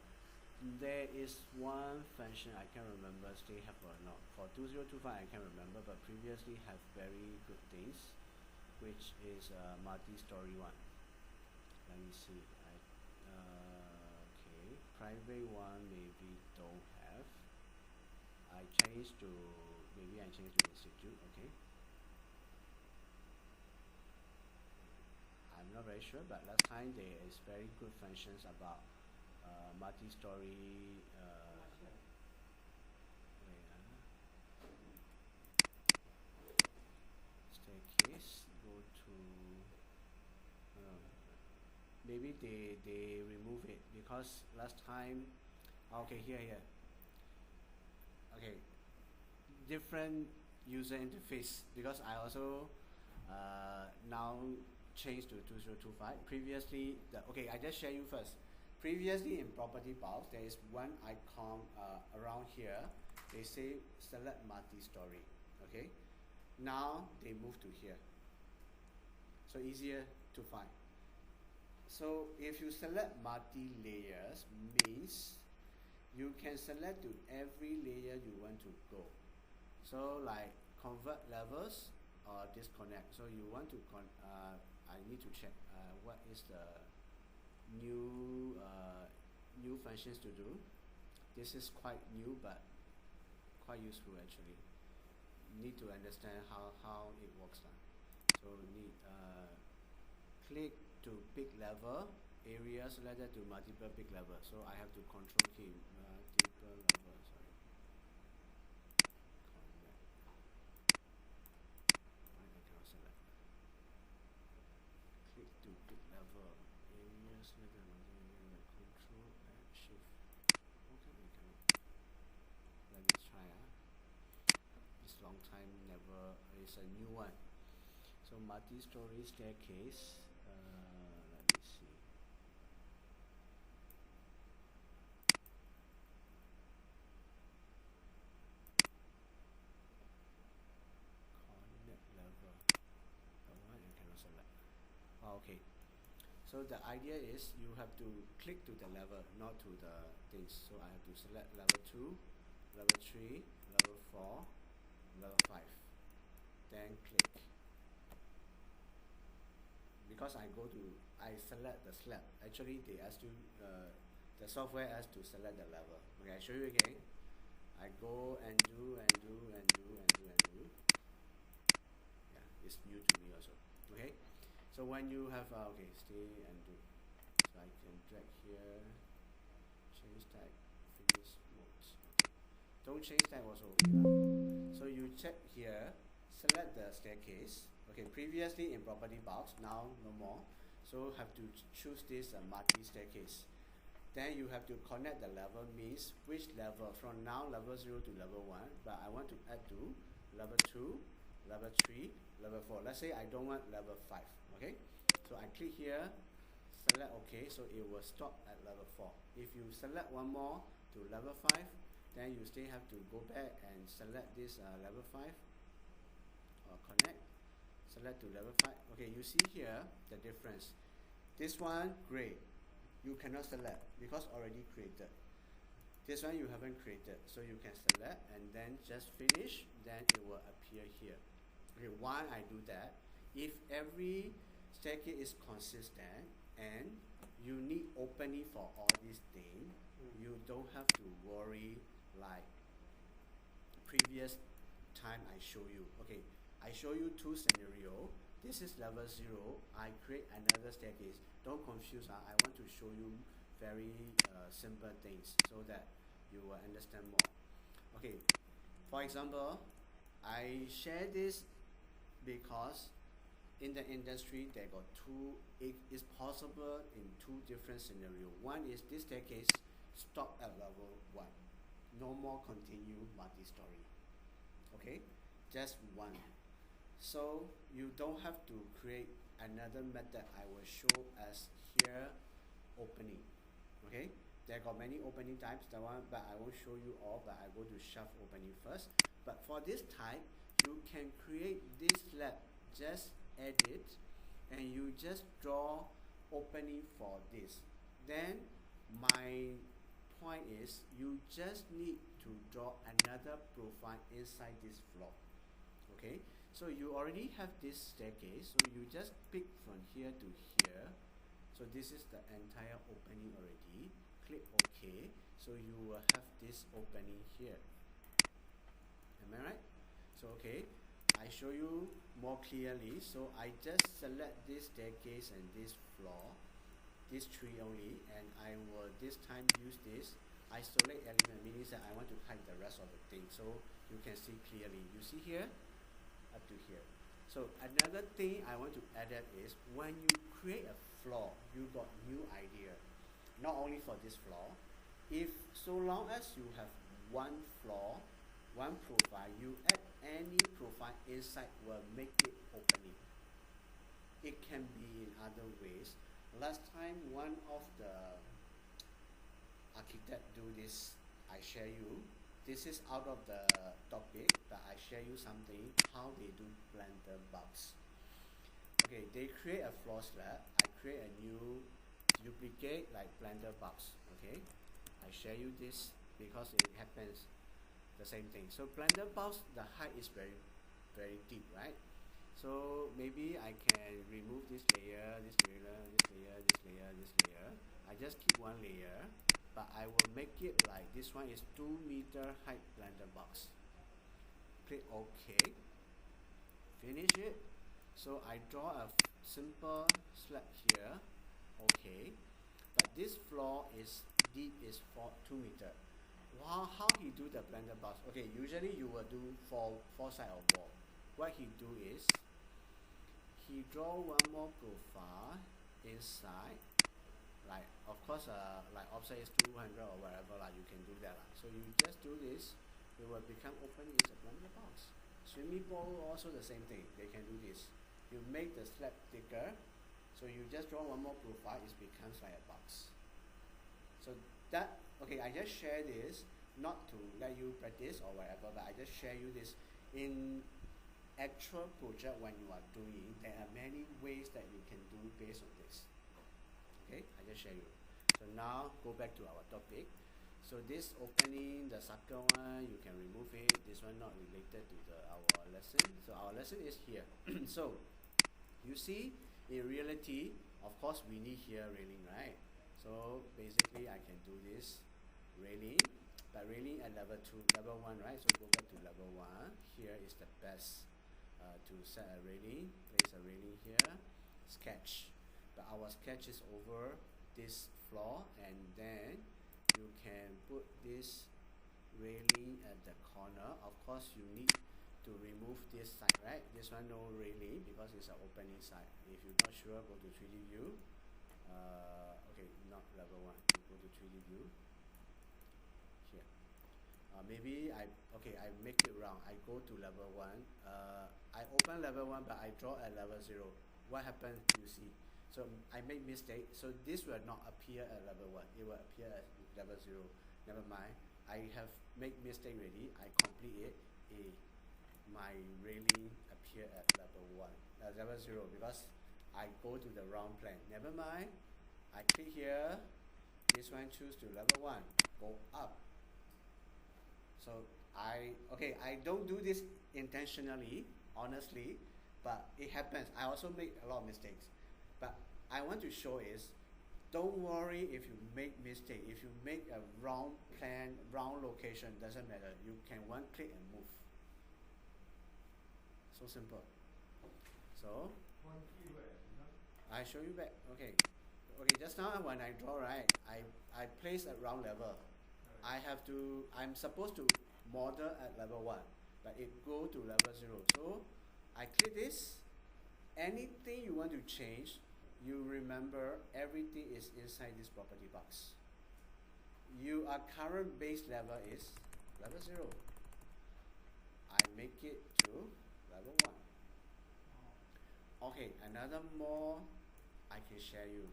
There is one function I can't remember they have or not. For 2025 I can't remember, but previously have very good things, which is a multi-story one. Let me see. Okay, private one maybe don't have. I changed to institute. Okay. I'm not very sure, but last time there is very good functions about multi-story staircase. Go to maybe they remove it because last time. Okay, here. Okay, different user interface because I also now change to 2025. Previously, I just share you first. Previously in property box, there is one icon around here. They say select multi-story. Okay, now they move to here, so easier to find. So if you select multi-layers, means you can select to every layer you want to go. So like convert levels or disconnect. So you want to I need to check what is the new functions to do. This is quite new but quite useful actually. Need to understand how it works now. So need click to big level, area selected to multiple big level. So I have to control key multiple level. Sorry. Connect. I cannot select. Click to big level, area selected multiple control and shift. Okay, we cannot. Let me try. This long time never. It's a new one. So multi-story staircase. Let me see. Connect level. Alright, you cannot select. Okay. So the idea is you have to click to the level, not to the things. So I have to select level 2, level 3, level 4, level 5. Then click. Because I select the slab. Actually, they ask you, the software asks to select the level. Okay, I show you again. I go and do. Yeah, it's new to me also. Okay, so when you have stay and do. So I can drag here, change tag, finish modes. Okay. Don't change tag also. Okay. So you check here, select the staircase. Okay, previously in property box, now no more. So have to choose this multi staircase. Then you have to connect the level, means which level from now level 0 to level 1, but I want to add to level 2, level 3, level 4. Let's say I don't want level 5. Okay, so I click here, select OK, so it will stop at level 4. If you select one more to level 5, then you still have to go back and select this level 5 or connect. Select to level 5. Okay, you see here the difference. This one gray, you cannot select because already created. This one you haven't created, so you can select and then just finish, then it will appear here. Okay, why I do that? If every staircase is consistent and you need opening for all these things, you don't have to worry like previous time I show you. Okay, I show you two scenarios. This is level 0. I create another staircase. Don't confuse. I want to show you very simple things so that you will understand more. Okay, for example, I share this because in the industry they got two. It is possible in two different scenarios. One is this staircase stop at level 1. No more continue multi-story. Okay, just one. So you don't have to create another method. I will show as here opening. Okay, there got many opening types, that one, but I won't show you all, but I go to shaft opening first. But for this type, you can create this slab, just edit, and you just draw opening for this. Then my point is you just need to draw another profile inside this floor. Okay, so you already have this staircase, so you just pick from here to here. So this is the entire opening already. Click OK. So you will have this opening here. Am I right? So okay, I show you more clearly. So I just select this staircase and this floor, this tree only, and I will this time use this isolate element, meaning that I want to hide the rest of the thing so you can see clearly. You see here up to here. So another thing I want to add is when you create a floor, you got new idea. Not only for this floor, if so long as you have one floor, one profile, you add any profile inside will make it opening. It can be in other ways. Last time one of the architect do this, I share you. This is out of the topic, but I share you something how they do blender box. Okay, they create a floor slab. I create a new duplicate like blender box. Okay, I share you this because it happens the same thing. So blender box, the height is very deep, right? So maybe I can remove this layer, this layer, this layer, this layer, this layer. I just keep one layer, but I will make it like this one is 2 meter height blender box. Click OK. Finish it. So I draw a simple slab here. Okay. But this floor is deep is 2 meter. Wow, how he do the blender box? Okay, usually you will do four side of wall. What he do is he draw one more profile inside, like of course like offset is 200 or whatever, like you can do that. So you just do this, it will become open as a blender box. Swimming pool also the same thing, they can do this. You make the slab thicker, so you just draw one more profile, it becomes like a box. So that, okay, I just share this not to let you practice or whatever, but I just share you this in actual project. When you are doing, there are many ways that you can do based on this. Okay, I just share you. So now go back to our topic. So this opening, the circle one, you can remove it. This one not related to our lesson. So our lesson is here. So you see, in reality, of course we need here railing, right? So basically I can do this railing, but railing at level 2, level 1, right? So go back to level 1. Here is the best to set a railing. Place a railing here. Sketch. But our sketch is over this floor, and then you can put this railing at the corner. Of course you need to remove this side, right? This one no railing because it's an opening side. If you're not sure, go to 3D view. Okay, not level 1. You go to 3D view. Here. Maybe I make it round. I go to level 1. I open level 1, but I draw at level 0. What happened? You see. So I make mistake. So this will not appear at level 1. It will appear at level 0. Never mind. I have made mistake already. I complete it. My railing appear at level 1, level 0 because I go to the wrong plan. Never mind. I click here. This one choose to level 1. Go up. So I don't do this intentionally, honestly, but it happens. I also make a lot of mistakes. But I want to show is, don't worry if you make mistake. If you make a wrong plan, wrong location, doesn't matter. You can one click and move. So simple. So I show you back. Okay, just now when I draw, right, I place at round level. I'm supposed to model at level 1, but it go to level 0. So I click this. Anything you want to change, you remember everything is inside this property box. Our current base level is level 0. I make it to level 1. Okay, another more I can share you.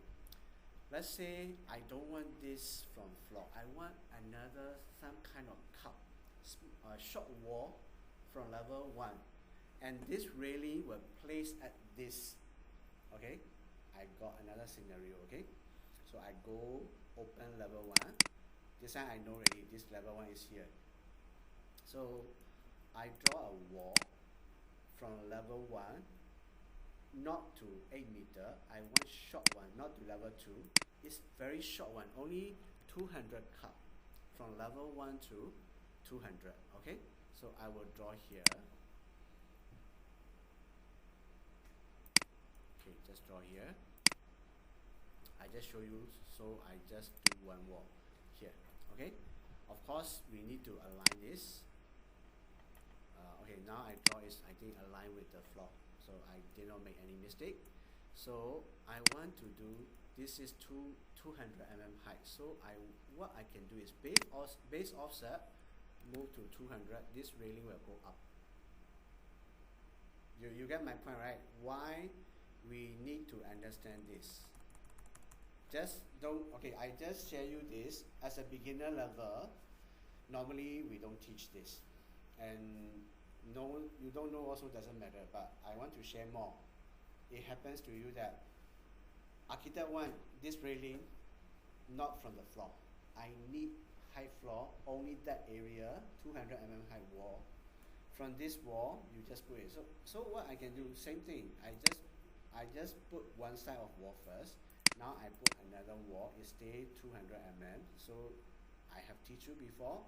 Let's say I don't want this from floor. I want another some kind of cup, short wall from level 1, and this railing will place at this Okay, I got another scenario. Okay, so I go open level 1. This time I know already this level 1 is here. So I draw a wall from level 1 not to 8 meter. I want short one, not to level 2. It's very short one, only 200 cut from level 1 to 200. Okay, so I will draw here. Okay, just draw here. I just show you, so I just do one wall here. Okay, of course we need to align this. Okay, now I draw is I think align with the floor, so I did not make any mistake. So I want to do, this is 200 mm height, so what I can do is base offset move to 200. This railing will go up. You get my point, right? Why we need to understand this. Just don't, okay, I just share you this as a beginner level. Normally we don't teach this, and no, you don't know also doesn't matter, but I want to share more. It happens to you that architect want this railing not from the floor. I need high floor, only that area, 200 mm high wall. From this wall, you just put it. So what I can do, same thing. I just put one side of wall first. Now I put another wall. It stay 200 mm. So I have teach you before.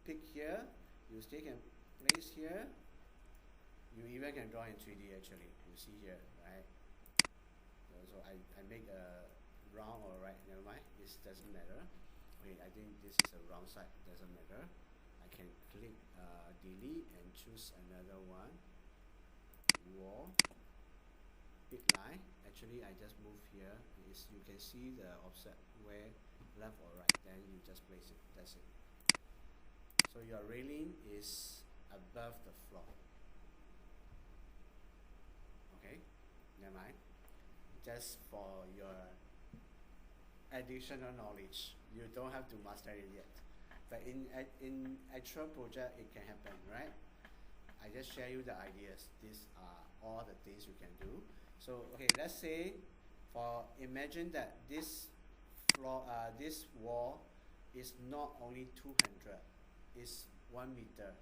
Pick here. You still can place here. You even can draw in 3D actually. You see here, right? So I make a round or right. Never mind. This doesn't matter. Okay, I think this is a round side. Doesn't matter. I can click delete and choose another one. Wall. Big line. Actually, I just move here. You can see the offset where left or right. Then you just place it. That's it. So your railing is above the floor. Okay, never mind. Just for your additional knowledge, you don't have to master it yet. But in actual project, it can happen, right? I just share you the ideas. These are all the things you can do. So okay, let's say imagine that this floor, this wall is not only 200, it's 1 meter.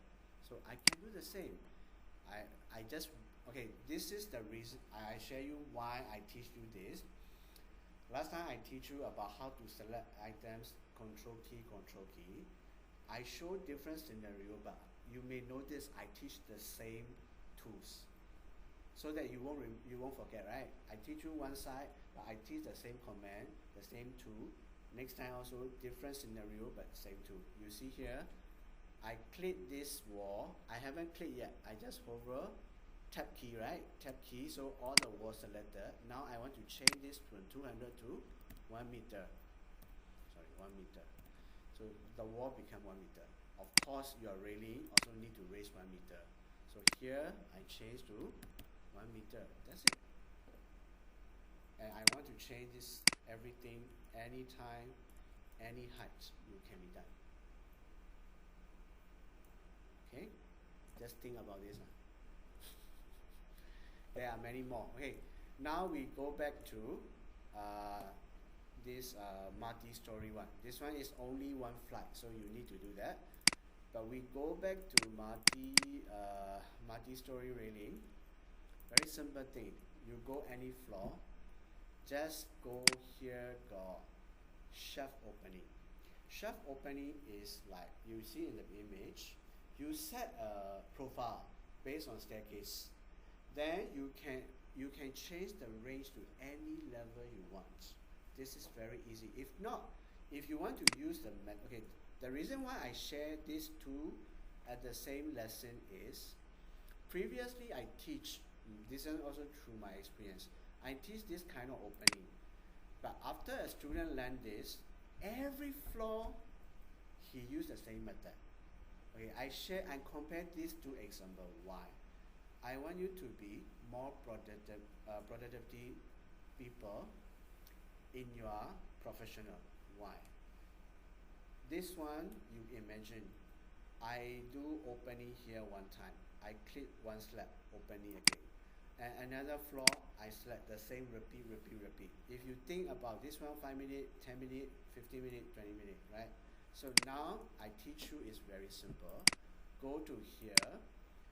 So I can do the same. I just, okay, this is the reason I share you why I teach you this. Last time I teach you about how to select items, control key. I show different scenario, but you may notice I teach the same tools, so that you won't forget, right? I teach you one side, but I teach the same command, the same tool. Next time also different scenario, but same tool. You see here, I click this wall. I haven't clicked yet. I just hover, tab key, right? Tab key, so all the walls selected. Now I want to change this from 200 to 1 meter. Sorry, 1 meter. So the wall become 1 meter. Of course, your railing also need to raise 1 meter. So here I change to 1 meter. That's it. And I want to change this everything, anytime, any height, you can be done. Okay, just think about this. There are many more. Okay, now we go back to this multi-story one. This one is only one flight, so you need to do that. But we go back to multi-story railing. Very simple thing. You go any floor, just go here, got shaft opening. Shaft opening is like you see in the image. You set a profile based on staircase. Then you can change the range to any level you want. This is very easy. If not, if you want to use the reason why I share these two at the same lesson is, previously I teach, this is also through my experience, I teach this kind of opening. But after a student learn this, every floor, he used the same method. Okay, I compare these two examples. Why? I want you to be more productive people in your professional. Why? This one, you imagine, I do opening here one time. I click one slab, opening again. and another floor, I select the same, repeat. If you think about this one, 5 minutes, 10 minutes, 15 minutes, 20 minutes, right? So now I teach you is very simple. Go to here,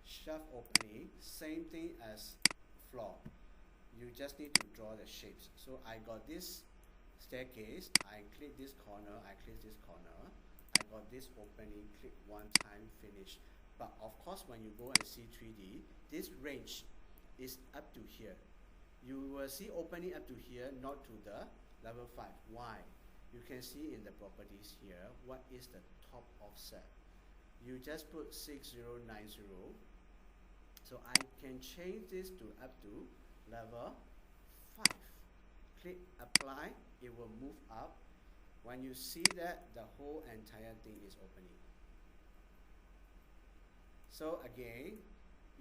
shelf opening, same thing as floor. You just need to draw the shapes. So I got this staircase, I click this corner, I click this corner, I got this opening, click one time, finish. But of course, when you go and see 3D, this range is up to here. You will see opening up to here, not to the level 5. Why? You can see in the properties here, what is the top offset. You just put 6090. So I can change this to up to level 5. Click apply, it will move up. When you see that, the whole entire thing is opening. So again,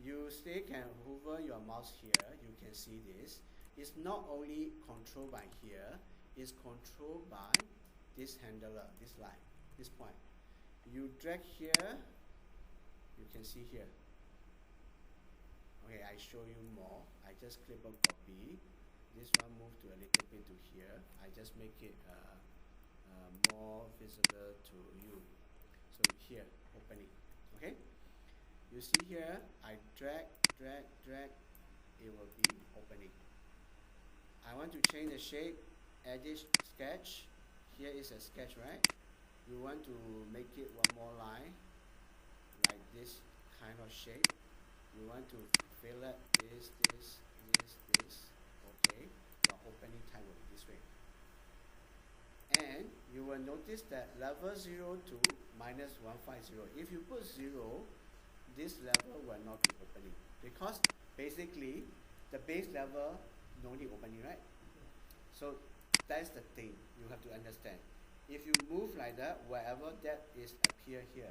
you still can hover your mouse here, you can see this. It's not only controlled by here, it's controlled by this handler, this line, this point. You drag here, you can see here. Okay, I show you more. I just click on copy. This one move to a little bit to here. I just make it more visible to you. So here, opening. Okay? You see here, I drag, it will be opening. I want to change the shape, edit sketch. Here is a sketch, right? You want to make it one more line, like this kind of shape. You want to fill it this. Okay, your opening time will be this way. And you will notice that level 0 to minus 150. If you put 0, this level will not be opening, because basically the base level no need opening, right? So that's the thing you have to understand. If you move like that, wherever that is appear here.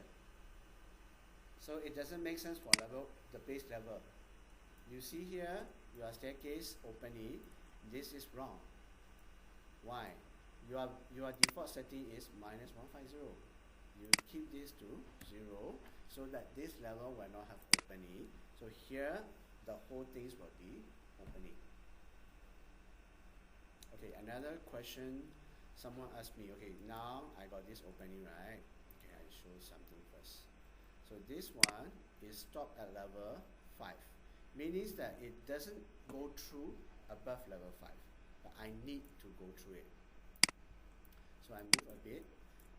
So it doesn't make sense for level, the base level. You see here, your staircase opening, this is wrong. Why? Your default setting is minus 150. You keep this to 0 so that this level will not have opening. So here, the whole things will be opening. Okay, another question someone asked me, okay, now I got this opening, right? Okay, I show something first. So this one is stopped at level 5. Meaning that it doesn't go through above level 5. But I need to go through it. So I move a bit.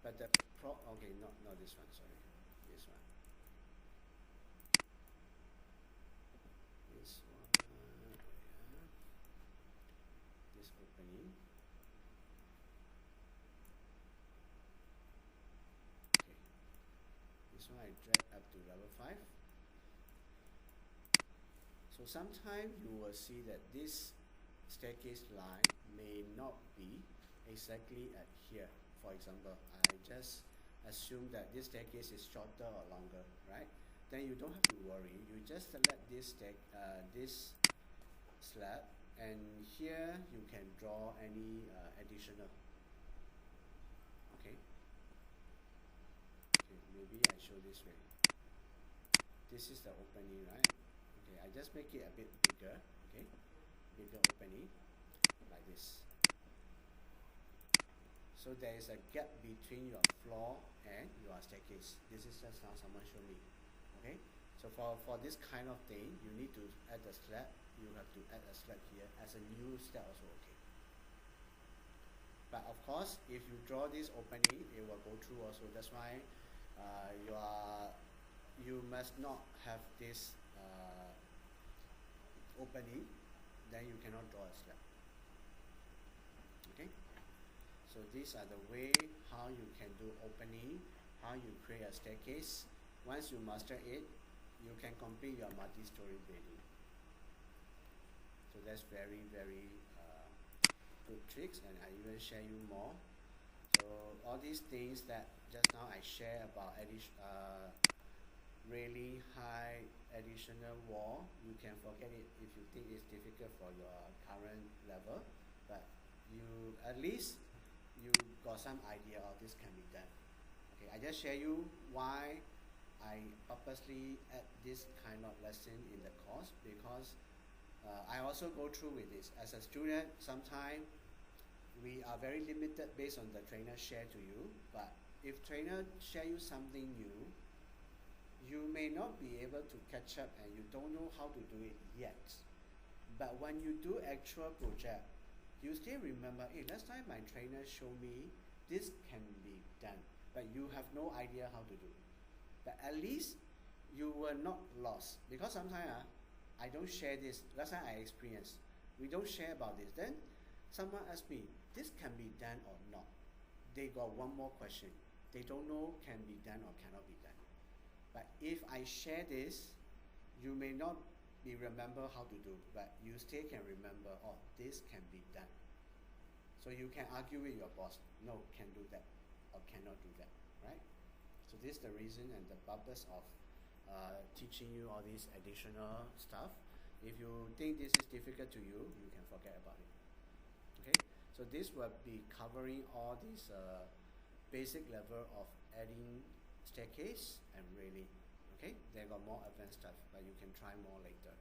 But the okay, not this one, sorry. This one. This one, yeah. This opening. Okay. This one I drag up to level 5. So sometimes you will see that this staircase line may not be exactly at here. For example, I just assume that this staircase is shorter or longer, right? Then you don't have to worry. You just select this this slab, and here you can draw any additional. Okay. Okay, maybe I show this way. This is the opening, right? Okay, I just make it a bit bigger. Okay, bigger opening, like this. So there is a gap between your floor and your staircase. This is just now someone showed me. Okay, so for this kind of thing, you need to add a slab. You have to add a slab here as a new step also. Okay. But of course, if you draw this opening, it will go through also. That's why you must not have this opening. Then you cannot draw a slab. Okay. So these are the way how you can do opening, how you create a staircase. Once you master it, you can complete your multi-story building. So that's very good tricks, and I even share you more. So all these things that just now I share about railing height, additional wall, you can forget it if you think it's difficult for your current level, but you at least you got some idea of this can be done. Okay, I just share you why I purposely add this kind of lesson in the course, because I also go through with this. As a student, sometimes we are very limited based on the trainer share to you, but if trainer share you something new, you may not be able to catch up and you don't know how to do it yet. But when you do actual project, you still remember, hey, last time my trainer showed me this can be done, but you have no idea how to do. But at least you were not lost, because sometimes I don't share this. Last time I experienced, we don't share about this. Then someone asked me, this can be done or not. They got one more question. They don't know can be done or cannot be done. But if I share this, you may not be remember how to do, but you still can remember, oh, this can be done. So you can argue with your boss, no, can do that or cannot do that, right? So this is the reason and the purpose of teaching you all these additional stuff. If you think this is difficult to you, you can forget about it. Okay, so this will be covering all these basic level of adding staircase and railing. Okay, they got more advanced stuff, but you can try more later.